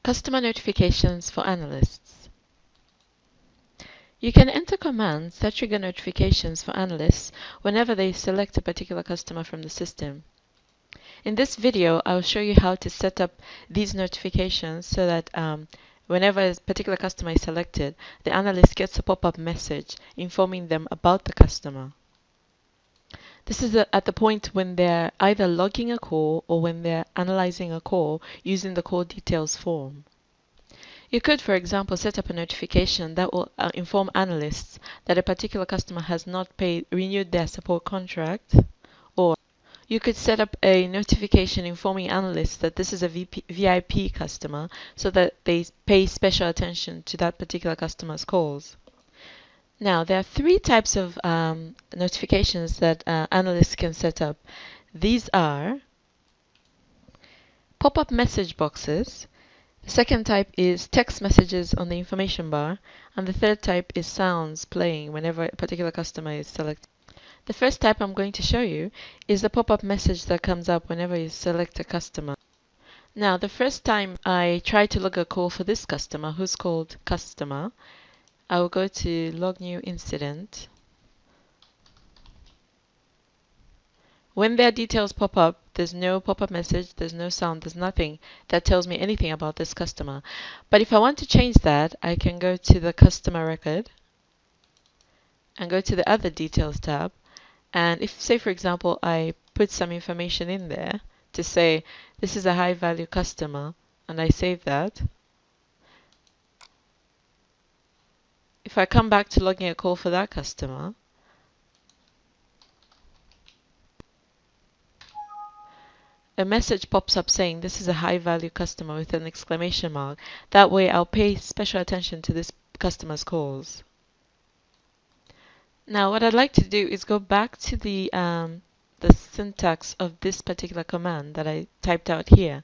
Customer notifications for analysts. You can enter commands that trigger notifications for analysts whenever they select a particular customer from the system. In this video, I'll show you how to set up these notifications so that whenever a particular customer is selected, the analyst gets a pop-up message informing them about the customer. This is at the point when they're either logging a call or when they're analyzing a call using the call details form. You could, for example, set up a notification that will inform analysts that a particular customer has not renewed their support contract, or you could set up a notification informing analysts that this is a VIP customer so that they pay special attention to that particular customer's calls. Now, there are three types of notifications that analysts can set up. These are pop-up message boxes. The second type is text messages on the information bar, and the third type is sounds playing whenever a particular customer is selected. The first type I'm going to show you is the pop-up message that comes up whenever you select a customer. Now, the first time I try to log a call for this customer, who's called customer, I will go to log new incident. When their details pop up, there's no pop-up message, there's no sound, there's nothing that tells me anything about this customer. But if I want to change that, I can go to the customer record and go to the other details tab. And if, say for example, I put some information in there to say this is a high value customer and I save that, if I come back to logging a call for that customer, a message pops up saying this is a high value customer with an exclamation mark. That way I'll pay special attention to this customer's calls. Now what I'd like to do is go back to the syntax of this particular command that I typed out here.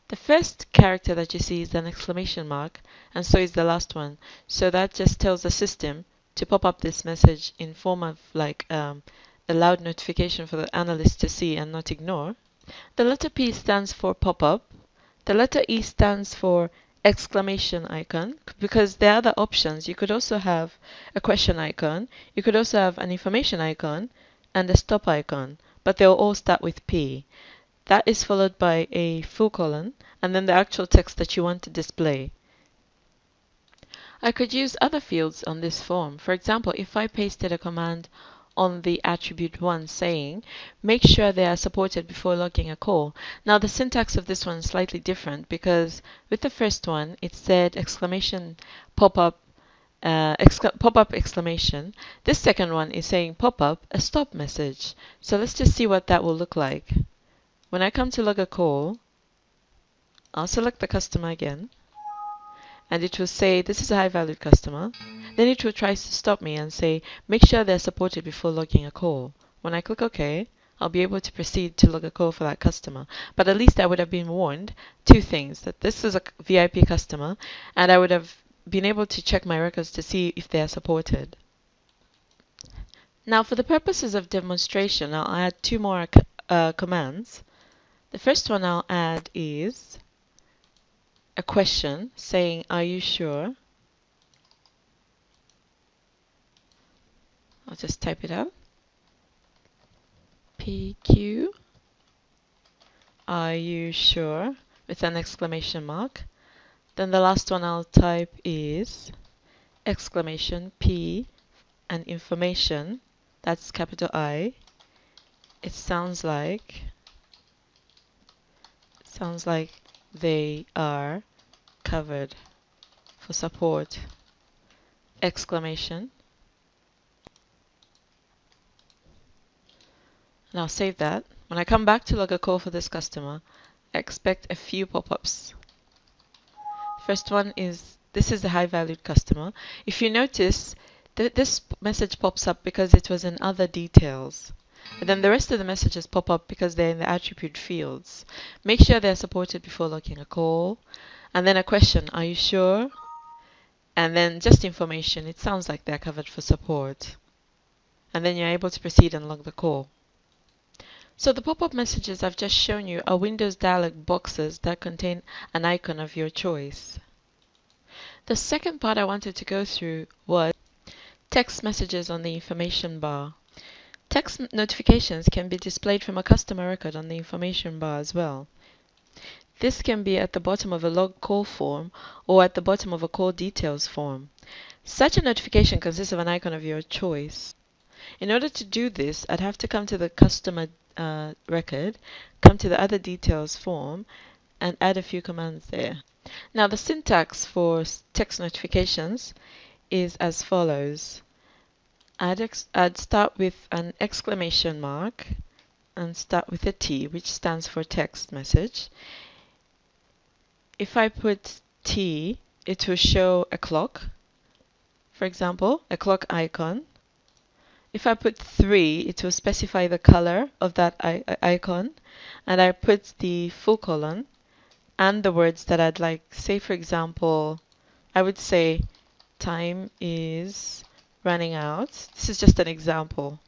The first character that you see is an exclamation mark, and so is the last one. So that just tells the system to pop up this message in form of like a loud notification for the analyst to see and not ignore. The letter P stands for pop-up. The letter E stands for exclamation icon, because there are other options. You could also have a question icon. You could also have an information icon and a stop icon, but they'll all start with P. That is followed by a full colon and then the actual text that you want to display. I could use other fields on this form. For example, if I pasted a command on the attribute 1 saying, make sure they are supported before logging a call. Now the syntax of this one is slightly different because with the first one it said exclamation pop-up pop-up exclamation. This second one is saying pop-up a stop message. So let's just see what that will look like. When I come to log a call, I'll select the customer again, and it will say this is a high valued customer. Then it will try to stop me and say make sure they're supported before logging a call. When I click OK, I'll be able to proceed to log a call for that customer. But at least I would have been warned two things: that this is a VIP customer, and I would have been able to check my records to see if they are supported. Now for the purposes of demonstration, I'll add two more commands. The first one I'll add is a question saying, are you sure? I'll just type it out. PQ, are you sure? With an exclamation mark. Then the last one I'll type is exclamation P and information. That's capital I. It sounds like they are covered for support. Exclamation. And I'll save that. When I come back to log a call for this customer, I expect a few pop-ups. First one is this is a high valued customer. If you notice, this message pops up because it was in other details. And then the rest of the messages pop up because they're in the attribute fields. Make sure they're supported before logging a call. And then a question, are you sure? And then just information, it sounds like they're covered for support. And then you're able to proceed and log the call. So the pop-up messages I've just shown you are Windows dialog boxes that contain an icon of your choice. The second part I wanted to go through was text messages on the information bar. Text notifications can be displayed from a customer record on the information bar as well. This can be at the bottom of a log call form or at the bottom of a call details form. Such a notification consists of an icon of your choice. In order to do this, I'd have to come to the customer record, come to the other details form, and add a few commands there. Now the syntax for text notifications is as follows. I'd start with an exclamation mark and start with a T, which stands for text message. If I put T, it will show a clock, for example, a clock icon. If I put 3, it will specify the color of that icon, and I put the full colon and the words that I'd like. Say, for example, I would say time is running out. This is just an example.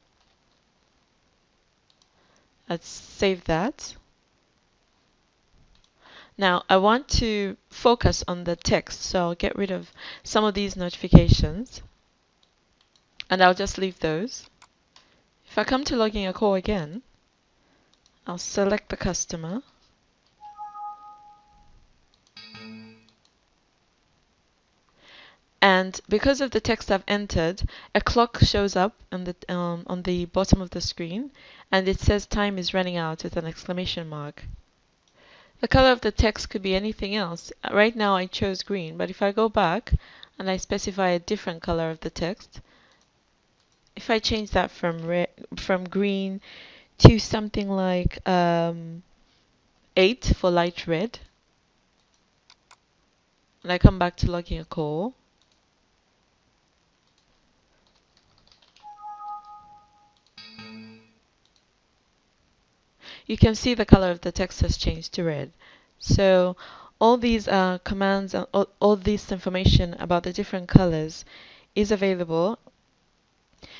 Let's save that. Now I want to focus on the text, so I'll get rid of some of these notifications and I'll just leave those. If I come to logging a call again, I'll select the customer. And because of the text I've entered, a clock shows up on the bottom of the screen and it says time is running out with an exclamation mark. The color of the text could be anything else. Right now I chose green, but if I go back and I specify a different color of the text, if I change that from green to something like 8 for light red, and I come back to logging a call, you can see the color of the text has changed to red. So all these commands and all this information about the different colors is available.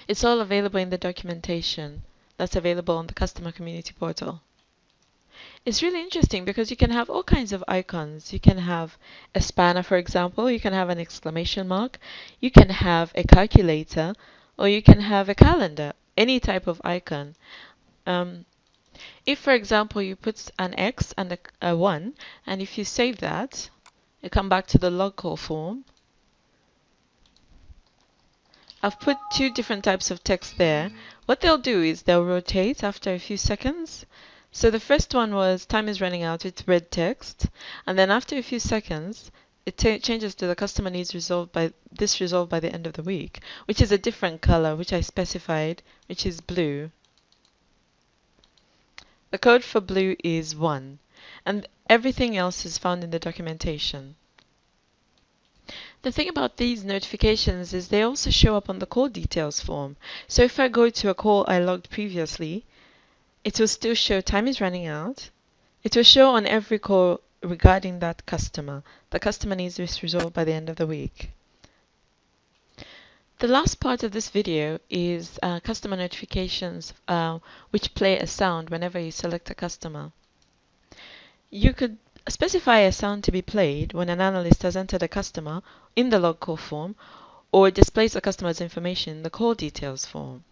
It's all available in the documentation that's available on the customer community portal. It's really interesting because you can have all kinds of icons. You can have a spanner, for example. You can have an exclamation mark. You can have a calculator, or you can have a calendar, any type of icon. If, for example, you put an X and a 1, and if you save that, you come back to the log call form. I've put 2 different types of text there. What they'll do is they'll rotate after a few seconds. So the first one was time is running out with red text, and then after a few seconds, it changes to the customer needs resolved by the end of the week, which is a different color, which I specified, which is blue. The code for blue is 1, and everything else is found in the documentation. The thing about these notifications is they also show up on the call details form. So if I go to a call I logged previously, it will still show time is running out. It will show on every call regarding that customer. The customer needs this resolved by the end of the week. The last part of this video is customer notifications which play a sound whenever you select a customer. You could specify a sound to be played when an analyst has entered a customer in the log call form or displays the customer's information in the call details form.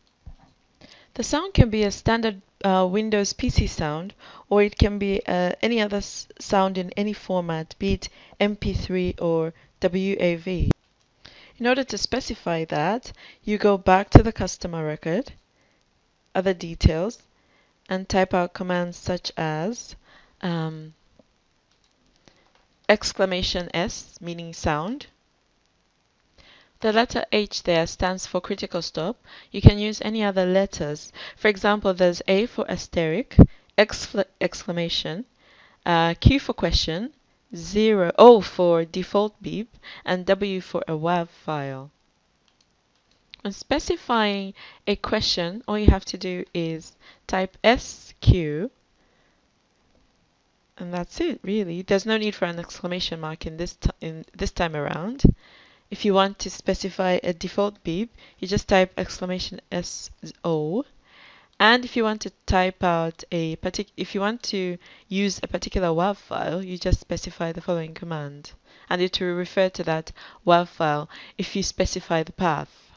The sound can be a standard Windows PC sound, or it can be any other sound in any format, be it MP3 or WAV. In order to specify that, you go back to the customer record, other details, and type out commands such as exclamation S, meaning sound. The letter H there stands for critical stop. You can use any other letters. For example, there's A for asterisk, exclamation, Q for question, O for default beep, and W for a WAV file. When specifying a question, all you have to do is type SQ, and that's it, really. There's no need for an exclamation mark in this time around. If you want to specify a default beep, you just type exclamation SO, And if you want to type out if you want to use a particular WAV file, you just specify the following command, and it will refer to that WAV file if you specify the path.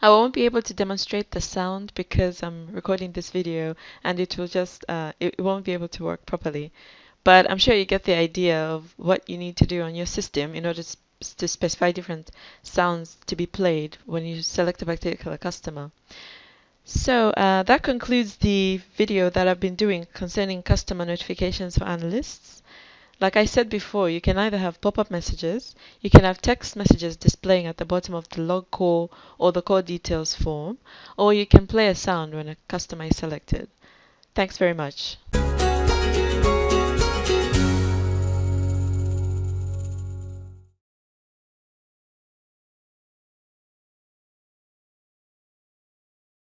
I won't be able to demonstrate the sound because I'm recording this video, and it will just it won't be able to work properly. But I'm sure you get the idea of what you need to do on your system in order to specify different sounds to be played when you select a particular customer. So that concludes the video that I've been doing concerning customer notifications for analysts. Like I said before, you can either have pop-up messages, you can have text messages displaying at the bottom of the log call or the call details form, or you can play a sound when a customer is selected. Thanks very much.